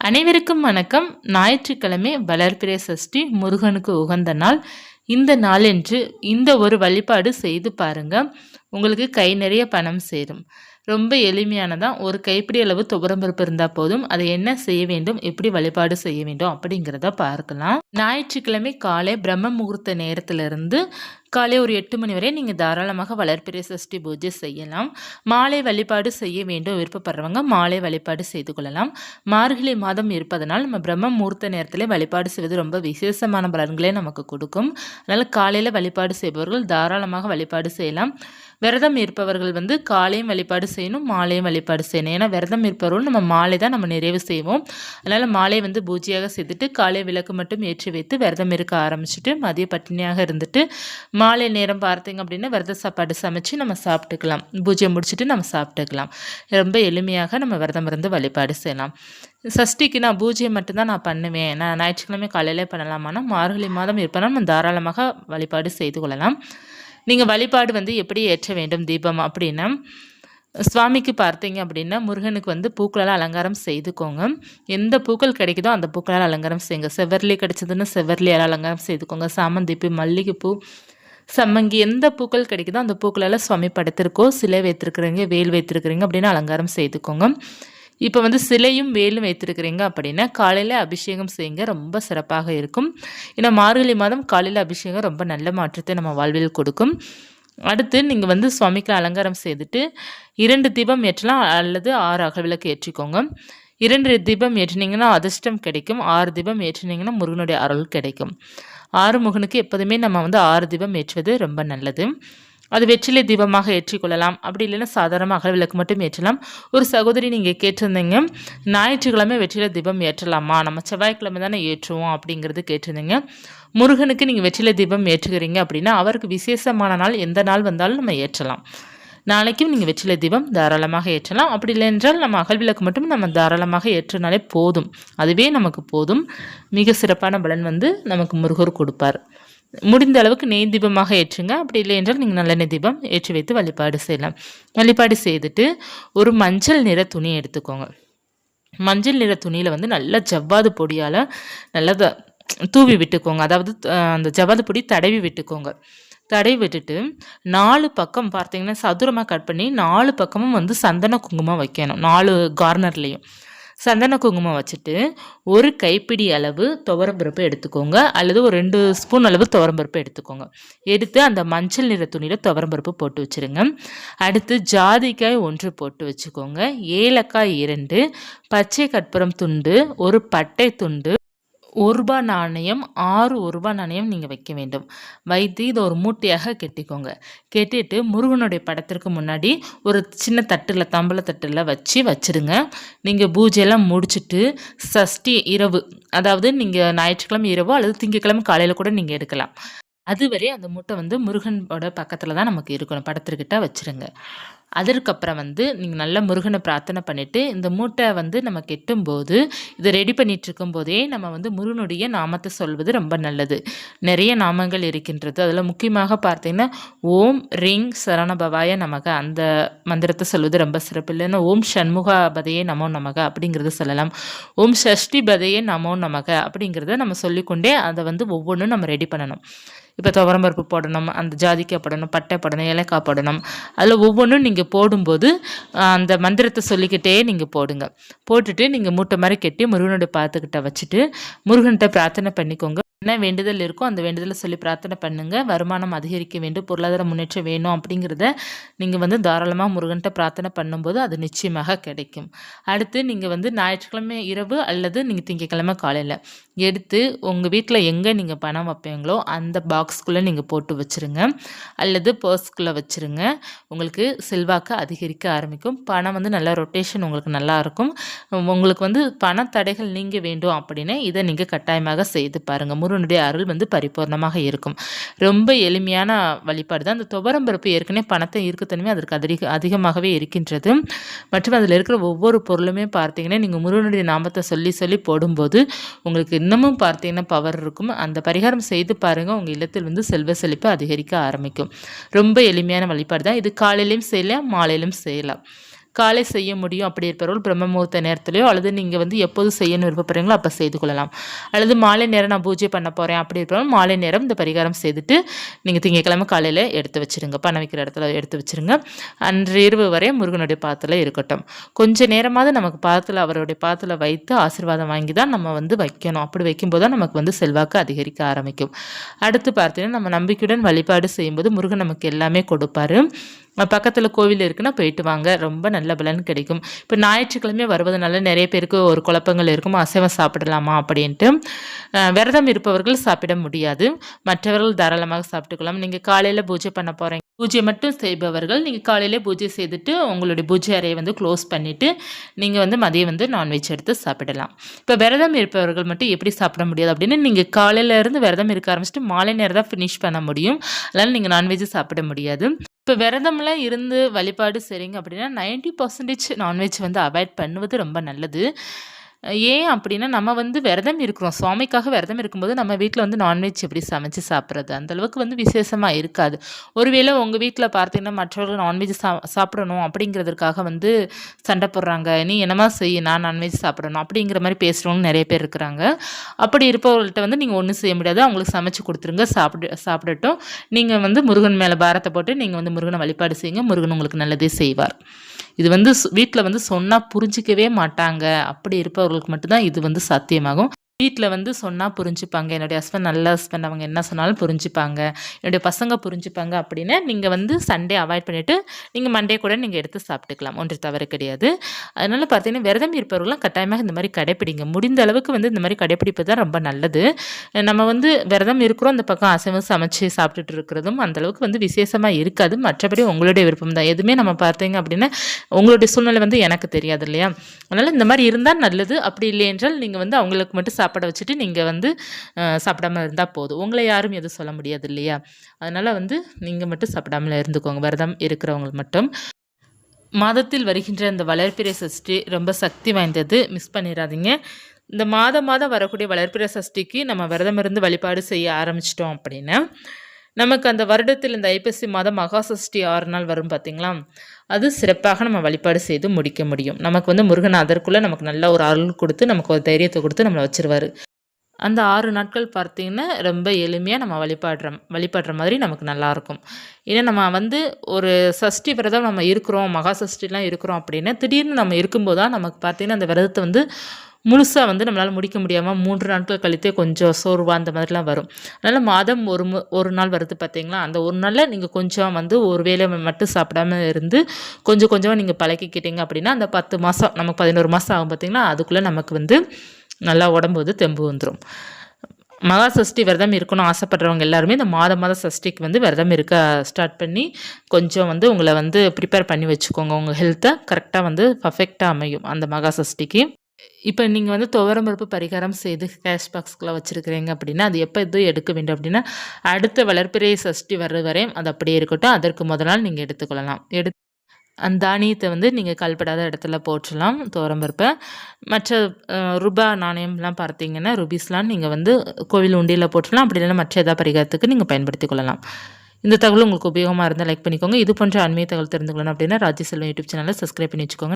அனைவருக்கும் வணக்கம். ஞாயிற்றுக்கிழமை வளர்பிறை சஷ்டி முருகனுக்கு உகந்த நாள். இந்த நாளன்று இந்த ஒரு வழிபாடு செய்து பாருங்க. உங்களுக்கு கை நிறைய பணம் சேரும். ரொம்ப எளிமையானதான். ஒரு கைப்பிடி அளவு துவரம்பருப்பு இருந்தால் போதும். அதை என்ன செய்ய வேண்டும், எப்படி வழிபாடு செய்ய வேண்டும் அப்படிங்கிறத பார்க்கலாம். ஞாயிற்றுக்கிழமை காலை பிரம்ம முகூர்த்த நேரத்திலிருந்து காலை ஒரு 8 மணி வரை நீங்கள் தாராளமாக வளர்பிறை சஷ்டி பூஜை செய்யலாம். மாலை வழிபாடு செய்ய வேண்டும் விருப்பப்படுறவங்க மாலை வழிபாடு செய்து கொள்ளலாம். மார்கழி மாதம் இருப்பதனால் நம்ம பிரம்ம முகூர்த்த நேரத்தில் வழிபாடு செய்வது ரொம்ப விசேஷமான பலன்களே நமக்கு கொடுக்கும். அதனால் காலையில் வழிபாடு செய்பவர்கள் தாராளமாக வழிபாடு செய்யலாம். விரதம் இருப்பவர்கள் காலையும் வழிபாடு செய்யணும், மாலையும் வழிபாடு செய்யணும். ஏன்னா விரதம் இருப்பவர்கள் நம்ம மாலை தான் நம்ம நிறைவு செய்வோம். அதனால் மாலை பூஜையாக செய்துட்டு காலை விளக்கு மட்டும் ஏற்றி வைத்து விரதம் இருக்க ஆரம்பிச்சுட்டு மதிய பட்டினியாக இருந்துட்டு மாலை நேரம் பார்த்தீங்க அப்படின்னா விரத சாப்பாடு சமைச்சு நம்ம சாப்பிட்டுக்கலாம். பூஜையை முடிச்சுட்டு நம்ம சாப்பிட்டுக்கலாம். ரொம்ப எளிமையாக நம்ம விரதம் இருந்து வழிபாடு செய்யலாம். சஷ்டிக்கு நான் பூஜையை மட்டும்தான் நான் பண்ணுவேன், நான் ஞாயிற்றுக்கிழமை காலையிலே பண்ணலாமான்னா மார்கழி மாதம் இருப்பனால் நம்ம தாராளமாக வழிபாடு செய்து கொள்ளலாம். நீங்கள் வழிபாடு எப்படி ஏற்ற வேண்டும் தீபம் அப்படின்னா, சுவாமிக்கு பார்த்தீங்க அப்படின்னா முருகனுக்கு பூக்களால் அலங்காரம் செய்துக்கோங்க. எந்த பூக்கள் கிடைக்குதோ அந்த பூக்களால் அலங்காரம் செய்யுங்க. செவ்வரளி கிடைச்சதுன்னு செவ்வரளியால் அலங்காரம் செய்துக்கோங்க. சாமந்திப்பூ, மல்லிகைப்பூ, சம்மங்கி எந்த பூக்கள் கிடைக்குதோ அந்த பூக்களால் சுவாமி படைத்திருக்கோ, சிலை வைத்திருக்கிறீங்க, வேல் வைத்திருக்கிறீங்க அப்படின்னு அலங்காரம் செய்துக்கோங்க. இப்போ சிலையும் வேலும் வைத்திருக்கிறீங்க அப்படின்னா காலையில் அபிஷேகம் செய்யுங்க, ரொம்ப சிறப்பாக இருக்கும். ஏன்னா மார்கழி மாதம் காலையில் அபிஷேகம் ரொம்ப நல்ல மாற்றத்தை நம்ம வாழ்வில் கொடுக்கும். அடுத்து நீங்கள் சுவாமிக்கு அலங்காரம் செய்துட்டு 2 தீபம் ஏற்றலாம் அல்லது 6 அகல்விளக்கு ஏற்றிக்கோங்க. 2 தீபம் ஏற்றினீங்கன்னா அதிர்ஷ்டம் கிடைக்கும். 6 தீபம் ஏற்றினீங்கன்னா முருகனுடைய அருள் கிடைக்கும். ஆறுமுகனுக்கு எப்போதுமே நம்ம 6 தீபம் ஏற்றுவது ரொம்ப நல்லது. அது வெற்றிலை தீபமாக ஏற்றிக்கொள்ளலாம். அப்படி இல்லைன்னா சாதாரண அகல்விளக்கு மட்டும் ஏற்றலாம். ஒரு சகோதரி நீங்கள் கேட்டிருந்தீங்க, ஞாயிற்றுக்கிழமை வெற்றிலை தீபம் ஏற்றலாமா, நம்ம செவ்வாய்க்கிழமை தானே ஏற்றுவோம் அப்படிங்கிறது கேட்டிருந்தீங்க. முருகனுக்கு நீங்கள் வெற்றிலை தீபம் ஏற்றுகிறீங்க அப்படின்னா அவருக்கு விசேஷமான நாள் எந்த நாள் வந்தாலும் நம்ம ஏற்றலாம். நாளைக்கும் நீங்கள் வெற்றிலை தீபம் தாராளமாக ஏற்றலாம். அப்படி இல்லை என்றால் நம்ம அகல்விளக்கு மட்டும் நம்ம தாராளமாக ஏற்றினாலே போதும். அதுவே நமக்கு போதும். மிக சிறப்பான பலன் நமக்கு முருகர் கொடுப்பார். முடிந்த அளவுக்கு நெய் தீபமாக ஏற்றுங்க. அப்படி இல்லை என்றால் நீங்கள் நல்லெண்ணெய் தீபம் ஏற்றி வைத்து வழிபாடு செய்யலாம். வழிபாடு செய்துட்டு ஒரு மஞ்சள் நிற துணி எடுத்துக்கோங்க. மஞ்சள் நிற துணியில் நல்லா ஜவ்வாது பொடியால் நல்லா தூவி விட்டுக்கோங்க. அதாவது அந்த ஜவ்வாது பொடி தடவி விட்டுக்கோங்க. தடவி விட்டுட்டு 4 பக்கம் பார்த்தீங்கன்னா சதுரமாக கட் பண்ணி 4 பக்கமும் சந்தன குங்குமம் வைக்கணும். 4 கார்னர்லேயும் சந்தன குங்குமம் வச்சுட்டு ஒரு கைப்பிடி அளவு துவரம்பருப்பு எடுத்துக்கோங்க, அல்லது ஒரு 2 ஸ்பூன் அளவு துவரம்பருப்பு எடுத்துக்கோங்க. எடுத்து அந்த மஞ்சள் நிற துணியில் துவரம்பருப்பு போட்டு வச்சுருங்க. அடுத்து ஜாதிக்காய் 1 போட்டு வச்சுக்கோங்க, ஏலக்காய் 2, பச்சை கற்பூரம் துண்டு, ஒரு பட்டை துண்டு, ₹1 நாணயம், 6 ₹1 நாணயம் நீங்கள் வைக்க வேண்டும். வைத்து இதை ஒரு மூட்டையாக கெட்டிக்கோங்க. கெட்டிட்டு முருகனுடைய படத்திற்கு முன்னாடி ஒரு சின்ன தட்டில் தம்பளை தட்டில் வச்சுருங்க. நீங்கள் பூஜையெல்லாம் முடிச்சுட்டு சஷ்டி இரவு, அதாவது நீங்கள் ஞாயிற்றுக்கிழமை இரவோ அல்லது திங்கட்கிழமை காலையில் கூட நீங்கள் எடுக்கலாம். அதுவரை அந்த மூட்டை முருகனோட பக்கத்தில் தான் நமக்கு இருக்கணும். படத்திற்கிட்ட வச்சுருங்க. அதற்கப்புறம் நீங்கள் நல்ல முருகனை பிரார்த்தனை பண்ணிவிட்டு இந்த மூட்டை நம்ம கெட்டும்போது இதை ரெடி பண்ணிகிட்டு இருக்கும்போதே நம்ம முருகனுடைய நாமத்தை சொல்வது ரொம்ப நல்லது. நிறைய நாமங்கள் இருக்கின்றது. அதில் முக்கியமாக பார்த்தீங்கன்னா ஓம் ரிங் சரணபவாய நமக அந்த மந்திரத்தை சொல்வது ரொம்ப சிறப்பு. இல்லைன்னா ஓம் ஷண்முகாபதையே நமோ நமக அப்படிங்கிறத சொல்லலாம். ஓம் ஷஷ்டி பதையே நமோ நமக அப்படிங்கிறத நம்ம சொல்லிக்கொண்டே அதை ஒவ்வொன்றும் நம்ம ரெடி பண்ணணும். இப்போ துவரம்பருப்பு போடணும், அந்த ஜாதிக்காய் போடணும், பட்டை போடணும், ஏலக்காய் போடணும். அதில் ஒவ்வொன்றும் நீங்கள் போடும்போது அந்த மந்திரத்தை சொல்லிக்கிட்டே நீங்கள் போடுங்க. போட்டுட்டு நீங்கள் மூட்டை மாதிரி கட்டி முருகனுடைய பாத்துக்கிட்ட வச்சுட்டு முருகன்கிட்ட பிரார்த்தனை பண்ணிக்கோங்க. என்ன வேண்டுதல் இருக்கோ அந்த வேண்டுதலை சொல்லி பிரார்த்தனை பண்ணுங்கள். வருமானம் அதிகரிக்க வேண்டும், பொருளாதார முன்னேற்றம் வேணும் அப்படிங்கிறத நீங்கள் தாராளமாக முருகன்கிட்ட பிரார்த்தனை பண்ணும்போது அது நிச்சயமாக கிடைக்கும். அடுத்து நீங்கள் ஞாயிற்றுக்கிழமை இரவு அல்லது நீங்கள் திங்கக்கிழமை காலையில் எடுத்து உங்கள் வீட்டில் எங்கே நீங்கள் பணம் வைப்பீங்களோ அந்த பாக்ஸ்குள்ளே நீங்கள் போட்டு வச்சுருங்க, அல்லது பர்ஸ்குள்ளே வச்சுருங்க. உங்களுக்கு செல்வாக்கு அதிகரிக்க ஆரம்பிக்கும். பணம் நல்லா ரொட்டேஷன் உங்களுக்கு நல்லாயிருக்கும். உங்களுக்கு பண தடைகள் நீங்க வேண்டும் அப்படின்னா இதை நீங்கள் கட்டாயமாக செய்து பாருங்கள். முருகனுடைய அருள் பரிபூர்ணமாக இருக்கும். ரொம்ப எளிமையான வழிபாடு தான். அந்த துவரம்பருப்பு ஏற்கனவே பணத்தை ஈர்க்கத்தன்மை அதற்கு அதிகமாகவே இருக்கின்றது. மற்றும் அதில் இருக்கிற ஒவ்வொரு பொருளுமே பார்த்தீங்கன்னா நீங்கள் முருகனுடைய நாமத்தை சொல்லி சொல்லி போடும்போது உங்களுக்கு இன்னமும் பார்த்தீங்கன்னா பவர் இருக்கும். அந்த பரிகாரம் செய்து பாருங்கள், உங்கள் இல்லத்தில் செல்வ செழிப்பு அதிகரிக்க ஆரம்பிக்கும். ரொம்ப எளிமையான வழிபாடு தான் இது. காலையிலையும் செய்யலாம், மாலையிலும் செய்யலாம். காலை செய்ய முடியும் அப்படி இருப்பவர்கள் பிரம்ம முகூர்த்த நேரத்துலையோ அல்லது நீங்கள் வந்து எப்போது செய்யணும் விருப்பப்படுறீங்களோ அப்போ செய்து கொள்ளலாம். அல்லது மாலை நேரம் நான் பூஜை பண்ண போகிறேன் அப்படி இருப்பவர்கள் மாலை நேரம் இந்த பரிகாரம் செய்துட்டு நீங்கள் திங்கட்கிழமை காலையில் எடுத்து வச்சுருங்க. பணம் வைக்கிற இடத்துல எடுத்து வச்சுருங்க. அன்று இரவு வரை முருகனுடைய பாதத்தில் இருக்கட்டும். கொஞ்சம் நேரமாவது நமக்கு பாதத்தில் அவருடைய பாதத்தில் வைத்து ஆசீர்வாதம் வாங்கி தான் நம்ம வந்து வைக்கணும். அப்படி வைக்கும்போது தான் நமக்கு வந்து செல்வாக்கு அதிகரிக்க ஆரம்பிக்கும். அடுத்து பார்த்தீங்கன்னா நம்ம நம்பிக்கையுடன் வழிபாடு செய்யும்போது முருகன் நமக்கு எல்லாமே கொடுப்பாரு. பக்கத்தில் கோவில் இருக்குன்னா போயிட்டு வாங்க, ரொம்ப நல்ல பலன் கிடைக்கும். இப்போ ஞாயிற்றுக்கிழமை வருவதனால நிறைய பேருக்கு ஒரு குழப்பங்கள் இருக்கும், அசைவம் சாப்பிடலாமா அப்படின்ட்டு. விரதம் இருப்பவர்கள் சாப்பிட முடியாது, மற்றவர்கள் தாராளமாக சாப்பிட்டுக்கலாம். நீங்கள் காலையில் பூஜை பண்ண போகிறீங்க, பூஜை மட்டும் செய்பவர்கள் நீங்கள் காலையிலே பூஜை செய்துட்டு உங்களுடைய பூஜை அறையை வந்து க்ளோஸ் பண்ணிவிட்டு நீங்கள் வந்து மதியம் வந்து நான்வெஜ் எடுத்து சாப்பிடலாம். இப்போ விரதம் இருப்பவர்கள் மட்டும் எப்படி சாப்பிட முடியாது அப்படின்னு, நீங்கள் காலையிலேருந்து விரதம் இருக்க ஆரம்பிச்சுட்டு மாலை நேரம் தான் ஃபினிஷ் பண்ண முடியும். அதனால் நீங்கள் நான்வெஜ் சாப்பிட முடியாது. இப்போ விரதம்லாம் இருந்து வழிபாடு செய்கிறீங்க அப்படின்னா 90% நான்வெஜ் வந்து அவாய்ட் பண்ணுவது ரொம்ப நல்லது. ஏன் அப்படின்னா நம்ம வந்து விரதம் இருக்கிறோம், சுவாமிக்காக விரதம் இருக்கும்போது நம்ம வீட்டில் வந்து நான்வெஜ் எப்படி சமைச்சு சாப்பிட்றது அந்தளவுக்கு வந்து விசேஷமாக இருக்காது. ஒருவேளை உங்கள் வீட்டில் பார்த்தீங்கன்னா மற்றவர்கள் நான்வெஜ் சாப்பிடணும் அப்படிங்கிறதுக்காக வந்து சண்டை போடுறாங்க, நீ என்னமா செய்ய நான் நான்வெஜ் சாப்பிடணும் அப்படிங்கிற மாதிரி பேசுகிறவங்க நிறைய பேர் இருக்கிறாங்க. அப்படி இருப்பவர்கள்ட்ட வந்து நீங்கள் ஒன்றும் செய்ய முடியாது, அவங்களுக்கு சமைச்சு கொடுத்துருங்க, சாப்பிடட்டும். நீங்கள் வந்து முருகன் மேலே பாரத்தை போட்டு நீங்கள் வந்து முருகனை வழிபாடு செய்யுங்க, முருகன் உங்களுக்கு நல்லதே செய்வார். இது வந்து வீட்டில் வந்து சொன்னால் புரிஞ்சிக்கவே மாட்டாங்க, அப்படி இருப்பவர்களுக்கு மட்டும்தான் இது வந்து சாத்தியமாகும். வீட்டில் வந்து சொன்னால் புரிஞ்சுப்பாங்க, என்னுடைய ஹஸ்பண்ட் நல்ல ஹஸ்பண்ட், அவங்க என்ன சொன்னாலும் புரிஞ்சுப்பாங்க, என்னுடைய பசங்க புரிஞ்சுப்பாங்க அப்படின்னு நீங்கள் வந்து சண்டே அவாய்ட் பண்ணிவிட்டு நீங்கள் மண்டே கூட நீங்கள் எடுத்து சாப்பிட்டுக்கலாம், ஒன்று தவறு கிடையாது. அதனால் பார்த்தீங்கன்னா விரதம் இருப்பவர்கள்லாம் கட்டாயமாக இந்த மாதிரி கடைப்பிடிங்க, முடிந்த அளவுக்கு வந்து இந்த மாதிரி கடைப்பிடிப்பது தான் ரொம்ப நல்லது. நம்ம வந்து விரதம் இருக்கிறோம், அந்த பக்கம் அசைவம் சமைச்சு சாப்பிட்டுட்டு இருக்கிறதும் அந்தளவுக்கு வந்து விசேஷமாக இருக்காது. மற்றபடி உங்களுடைய விருப்பம் தான். எதுவுமே நம்ம பார்த்தீங்க அப்படின்னா உங்களுடைய சூழ்நிலை வந்து எனக்கு தெரியாது இல்லையா, அதனால் இந்த மாதிரி இருந்தால் நல்லது. அப்படி இல்லை என்றால் நீங்கள் வந்து அவங்களுக்கு மட்டும் சாப்பிட வச்சுட்டு நீங்கள் வந்து சாப்பிடாமல் இருந்தால் போதும், உங்களை யாரும் எதுவும் சொல்ல முடியாது இல்லையா. அதனால் வந்து நீங்கள் மட்டும் சாப்பிடாமல் இருந்துக்கோங்க, விரதம் இருக்கிறவங்க மட்டும். மாதத்தில் வருகின்ற இந்த வளர்பிறை சஷ்டி ரொம்ப சக்தி வாய்ந்தது, மிஸ் பண்ணிடாதீங்க. இந்த மாதம் வரக்கூடிய வளர்பிறை சஷ்டிக்கு நம்ம விரதம் இருந்து வழிபாடு செய்ய ஆரம்பிச்சிட்டோம் அப்படின்னா நமக்கு அந்த வருடத்தில் இந்த ஐப்பசி மாதம் மகா சஷ்டி 6 நாள் வரும் பார்த்திங்களா, அது சிறப்பாக நம்ம வழிபாடு செய்து முடிக்க முடியும். நமக்கு வந்து முருகன் அதற்குள்ளே நமக்கு நல்ல ஒரு அருள் கொடுத்து நமக்கு ஒரு தைரியத்தை கொடுத்து நம்மளை வச்சிருவார். அந்த 6 நாட்கள் பார்த்திங்கன்னா ரொம்ப எளிமையாக நம்ம வழிபடுற மாதிரி நமக்கு நல்லாயிருக்கும். ஏன்னா நம்ம வந்து ஒரு சஷ்டி விரதம் நம்ம இருக்கிறோம், மகா சஷ்டிலாம் இருக்கிறோம் அப்படின்னா திடீர்னு நம்ம இருக்கும்போது தான் நமக்கு பார்த்திங்கன்னா அந்த விரதத்தை வந்து முழுசாக வந்து நம்மளால் முடிக்க முடியாமல் 3 நாட்கள் கழித்தே கொஞ்சம் சோர்வாக அந்த மாதிரிலாம் வரும். அதனால் மாதம் ஒரு நாள் வருது பார்த்தீங்களா, அந்த ஒரு நாளில் நீங்கள் கொஞ்சம் வந்து ஒரு வேளை மட்டும் சாப்பிடாம இருந்து கொஞ்சம் கொஞ்சமாக நீங்கள் பழக்கிக்கிட்டீங்க அப்படின்னா அந்த 10 மாதம் நமக்கு 11 மாதம் ஆகும் பார்த்தீங்களா, அதுக்குள்ளே நமக்கு வந்து நல்லா உடம்பு வந்து தெம்பு வந்துடும். மகா சஷ்டி விரதம் இருக்கணும் ஆசைப்படுறவங்க எல்லாருமே இந்த மாத சஷ்டிக்கு வந்து விரதம் இருக்க ஸ்டார்ட் பண்ணி கொஞ்சம் வந்து உங்களை வந்து ப்ரிப்பேர் பண்ணி வச்சுக்கோங்க. உங்கள் ஹெல்த்தை கரெக்டாக வந்து பர்ஃபெக்டாக அமையும் அந்த மகா சஷ்டிக்கு. இப்போ நீங்கள் வந்து துவரம் பருப்பு பரிகாரம் செய்து கேஷ் பாக்ஸ்க்குள்ளே வச்சுருக்கிறீங்க அப்படின்னா அது எப்போ எதுவும் எடுக்க வேண்டும் அப்படின்னா அடுத்த வளர்பிறை சஷ்டி வர்ற வரையும் அது அப்படியே இருக்கட்டும், அதற்கு முதல் நாள் நீங்கள் எடுத்துக்கொள்ளலாம். அந்த தானியத்தை வந்து நீங்கள் கல்படாத இடத்துல போட்டுடலாம் துவரம் பருப்பை. மற்ற ரூபா நாணயம்லாம் பார்த்தீங்கன்னா ருபீஸ்லாம் நீங்கள் வந்து கோவில் உண்டியில் போட்டுடலாம், அப்படி இல்லைன்னா மற்ற ஏதாவது பரிகாரத்துக்கு நீங்கள் பயன்படுத்தி கொள்ளலாம். இந்த தகவல் உங்களுக்கு உபயோகமாக இருந்தால் லைக் பண்ணிக்கோங்க. இது போன்ற ஆன்மீக தகவல் தெரிந்து கொள்ளணும் அப்படின்னா ராஜ்யசெல்வம் யூடியூப் சேனலை சப்ஸ்கிரைப் பண்ணி வச்சுக்கோங்க.